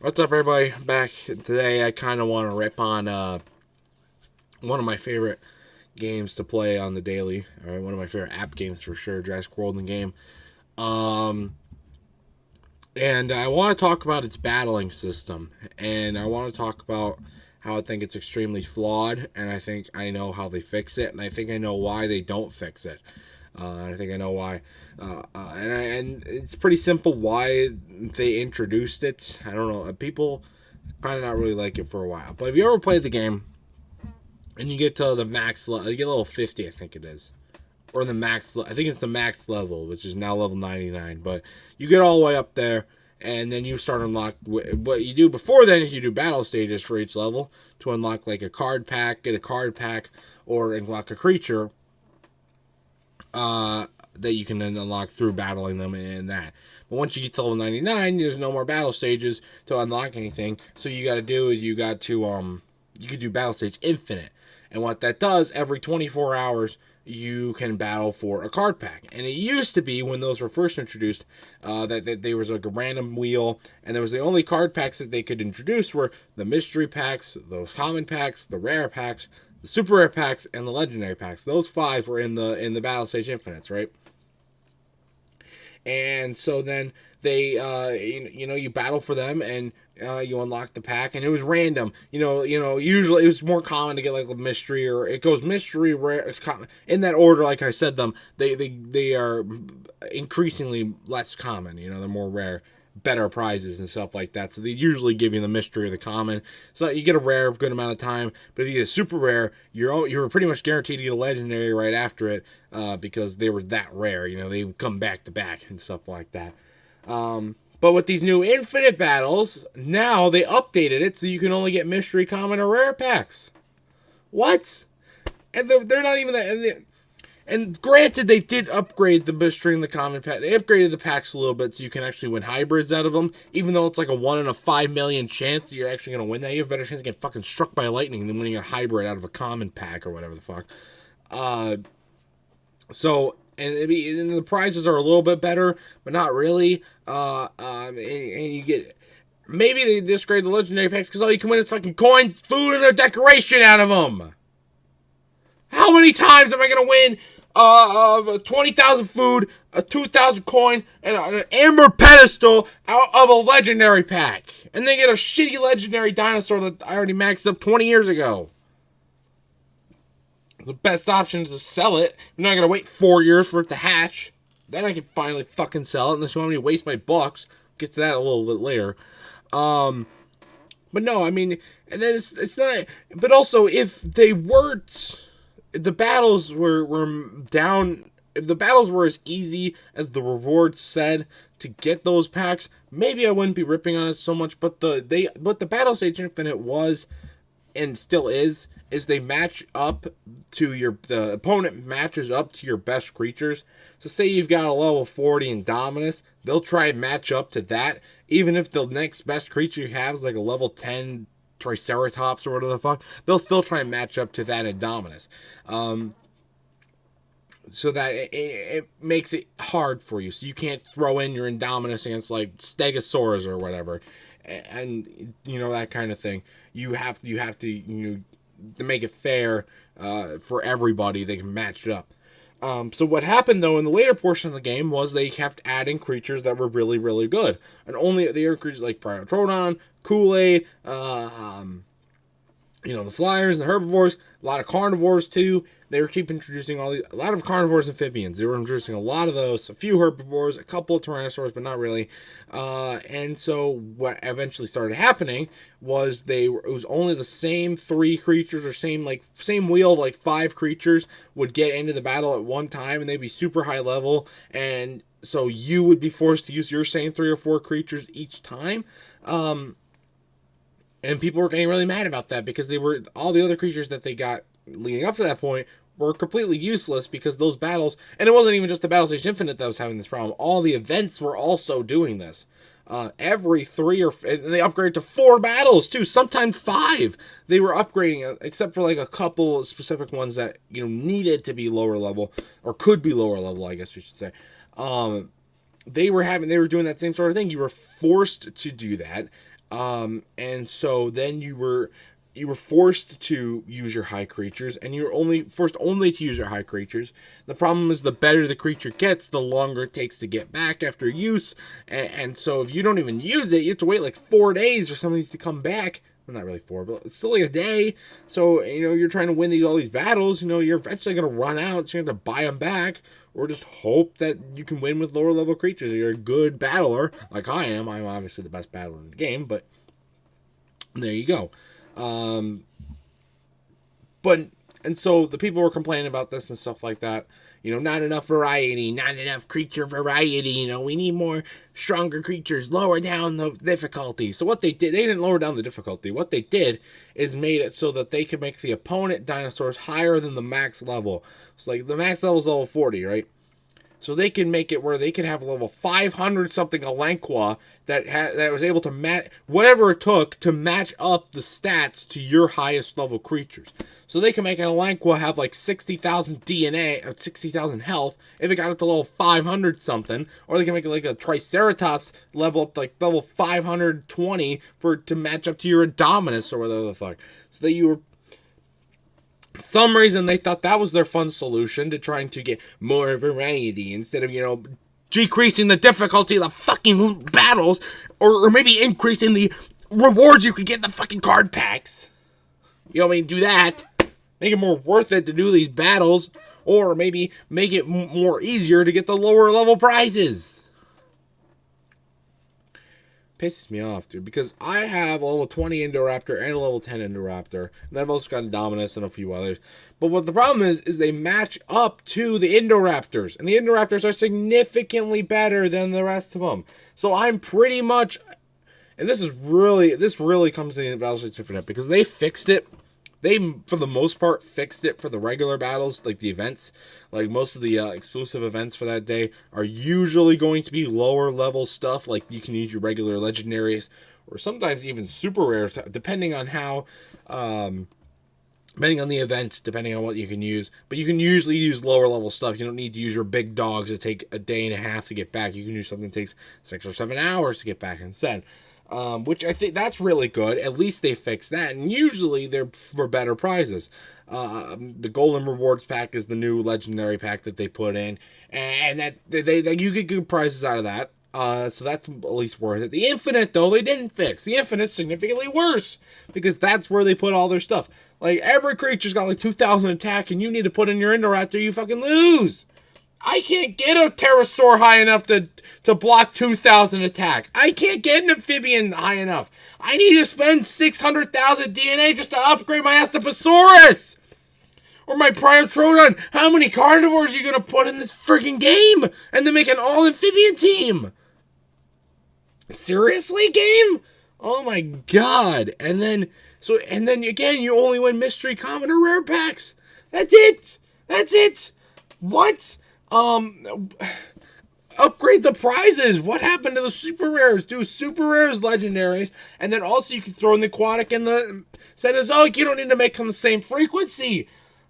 What's up, everybody? Back today. I kind of want to rip on one of my favorite games to play on the daily. All right, one of my favorite app games for sure, Jurassic World in game. Um, and I want to talk about its battling system, and I want to talk about how I think it's extremely flawed, and I think I know how they fix it, and I think I know why they don't fix it. I think I know why, and it's pretty simple why they introduced it. I don't know. People kind of not really like it for a while. But if you ever played the game and you get to the max level, you get level 50, I think it is. Or the max, I think it's the max level, which is now level 99. But you get all the way up there, and then you start unlock. What you do before then is you do battle stages for each level to unlock like a card pack, get a card pack, or unlock a creature that you can then unlock through battling them and that. But once you get to level 99, there's no more battle stages to unlock anything. So you got to do is you got to you can do battle stage infinite, and what that does, every 24 hours you can battle for a card pack. And it used to be when those were first introduced that there was like a random wheel, and there was the only card packs that they could introduce were the mystery packs, those common packs, the rare packs, the super rare packs, and the legendary packs. Those five were in the battle stage infinites, right? And so then they you battle for them, and you unlock the pack, and it was random. Usually it was more common to get like a mystery, or it goes mystery, rare, in that order. Like I said, they are increasingly less common. They're more rare, better prizes and stuff like that. So they usually give you the mystery or the common. So you get a rare good amount of time. But if you get a super rare, you're pretty much guaranteed to get a legendary right after it, because they were that rare. They would come back to back and stuff like that. But with these new infinite battles, now they updated it so you can only get mystery, common, or rare packs. What? And they're not even that. And granted, they did upgrade the mystery and the common pack. They upgraded the packs a little bit so you can actually win hybrids out of them. Even though it's like a 1 in a 5 million chance that you're actually going to win that. You have a better chance of getting fucking struck by lightning than winning a hybrid out of a common pack or whatever the fuck. And the prizes are a little bit better, but not really. And you get... Maybe they disgrade the legendary packs because all you can win is fucking coins, food, and a decoration out of them. How many times am I going to win 20,000 food, a 2,000 coin, and an amber pedestal out of a legendary pack? And then get a shitty legendary dinosaur that I already maxed up 20 years ago. The best option is to sell it. I'm not going to wait 4 years for it to hatch. Then I can finally fucking sell it unless you want me to waste my bucks. Get to that a little bit later. But no, I mean, and then it's not... But also, if they weren't... If the battles were down... If the battles were as easy as the rewards said to get those packs, maybe I wouldn't be ripping on it so much. But the Battle Stage Infinite was, and still is they match up to the opponent matches up to your best creatures. So say you've got a level 40 Indominus, they'll try and match up to that, even if the next best creature you have is like a level 10 Triceratops or whatever the fuck, they'll still try and match up to that Indominus. So that it makes it hard for you. So you can't throw in your Indominus against like Stegosaurus or whatever, and that kind of thing. You have to to make it fair for everybody. They can match it up. So what happened though in the later portion of the game was they kept adding creatures that were really, really good, and only the creatures like Priotrodon, Kool-Aid, the flyers and the herbivores, a lot of carnivores too. They were keep introducing a lot of carnivores and amphibians. They were introducing a lot of those, a few herbivores, a couple of tyrannosaurs, but not really. And so what eventually started happening was it was only the same 3 creatures or same wheel of like 5 creatures would get into the battle at one time, and they'd be super high level, and so you would be forced to use your same 3 or 4 creatures each time. And people were getting really mad about that because all the other creatures that they got leading up to that point were completely useless because those battles, and it wasn't even just the Battle Stage Infinite that was having this problem. All the events were also doing this. Every 3 and they upgraded to 4 battles too, sometimes 5. They were upgrading, except for like a couple specific ones that needed to be lower level or could be lower level, I guess you should say. They were doing that same sort of thing. You were forced to do that. And so then you were forced to use your high creatures, and you were only forced only to use your high creatures. The problem is the better the creature gets, the longer it takes to get back after use. And so if you don't even use it, you have to wait like 4 days for some of these to come back. Well, not really 4, but it's still like a day. So, you're trying to win all these battles. You're eventually going to run out, so you have to buy them back, or just hope that you can win with lower level creatures. You're a good battler, like I am. I'm obviously the best battler in the game, but there you go. And so the people were complaining about this and stuff like that. Not enough variety, not enough creature variety. We need more stronger creatures, lower down the difficulty. So what they did, they didn't lower down the difficulty. What they did is made it so that they could make the opponent dinosaurs higher than the max level. So like the max level is level 40, right? So they can make it where they can have level 500 something Elanqua that was able to match whatever it took to match up the stats to your highest level creatures. So they can make an Elanqua have like 60,000 DNA or 60,000 health if it got up to level 500 something, or they can make it like a Triceratops level up to like level 520 to match up to your Indominus or whatever the fuck. So that you were. Some reason they thought that was their fun solution to trying to get more variety instead of, decreasing the difficulty of the fucking battles, or maybe increasing the rewards you could get in the fucking card packs. Do that. Make it more worth it to do these battles, or maybe make it more easier to get the lower level prizes. Pisses me off, dude, because I have a level 20 Indoraptor and a level 10 Indoraptor, and I've also got Indominus and a few others. But what the problem is they match up to the Indoraptors, and the Indoraptors are significantly better than the rest of them. So I'm pretty much, and this really comes in the Battlestation Infinite, because they fixed it. They, for the most part, fixed it for the regular battles, like the events. Like, most of the exclusive events for that day are usually going to be lower level stuff. Like, you can use your regular legendaries, or sometimes even super rares, depending on how, depending on the event, depending on what you can use. But you can usually use lower level stuff. You don't need to use your big dogs that take a day and a half to get back. You can use something that takes 6 or 7 hours to get back instead. Which I think that's really good. At least they fixed that, and usually they're for better prizes. The Golden Rewards pack is the new legendary pack that they put in, and that they you get good prizes out of that. So that's at least worth it. The Infinite, though, they didn't fix. The Infinite's significantly worse, because that's where they put all their stuff. Like, every creature's got like 2,000 attack, and you need to put in your Indoraptor, you fucking lose. I can't get a pterosaur high enough to block 2,000 attack. I can't get an amphibian high enough. I need to spend 600,000 DNA just to upgrade my Astaposaurus. Or my Priotrodon. How many carnivores are you going to put in this freaking game? And then make an all-amphibian team? Seriously, game? Oh my god. And then again, you only win mystery, common, or rare packs. That's it. What? Upgrade the prizes. What happened to the super rares? Do super rares legendaries, and then also you can throw in the aquatic and the Cenozoic. You don't need to make them the same frequency.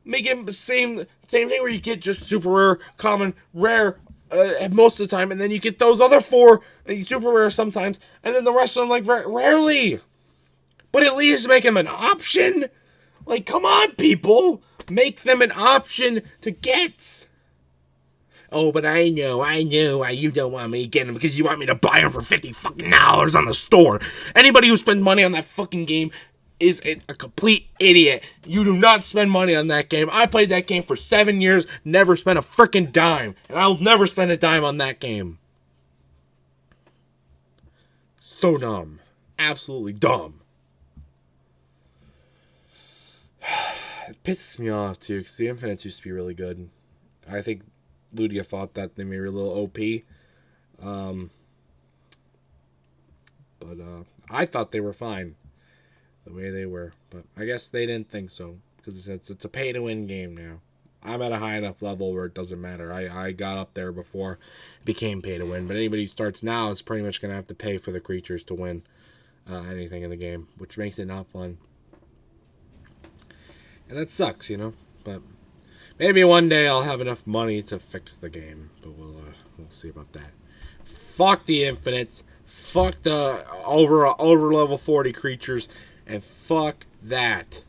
Make it the same thing where you get just super rare, common, rare most of the time, and then you get those other 4 super rare sometimes, and then the rest of them like rarely. But at least make them an option. Like, come on, people, make them an option to get. Oh, but I know why you don't want me to get them, because you want me to buy them for $50 fucking dollars on the store. Anybody who spends money on that fucking game is a complete idiot. You do not spend money on that game. I played that game for 7 years, never spent a freaking dime, and I'll never spend a dime on that game. So dumb. Absolutely dumb. It pisses me off, too, because the Infinites used to be really good. I think Ludia thought that they may be a little OP. But I thought they were fine the way they were. But I guess they didn't think so, because it's a pay-to-win game now. I'm at a high enough level where it doesn't matter. I got up there before it became pay-to-win. But anybody who starts now is pretty much going to have to pay for the creatures to win anything in the game, which makes it not fun. And that sucks, But maybe one day I'll have enough money to fix the game, but we'll see about that. Fuck the Infinites. Fuck the over level 40 creatures, and fuck that.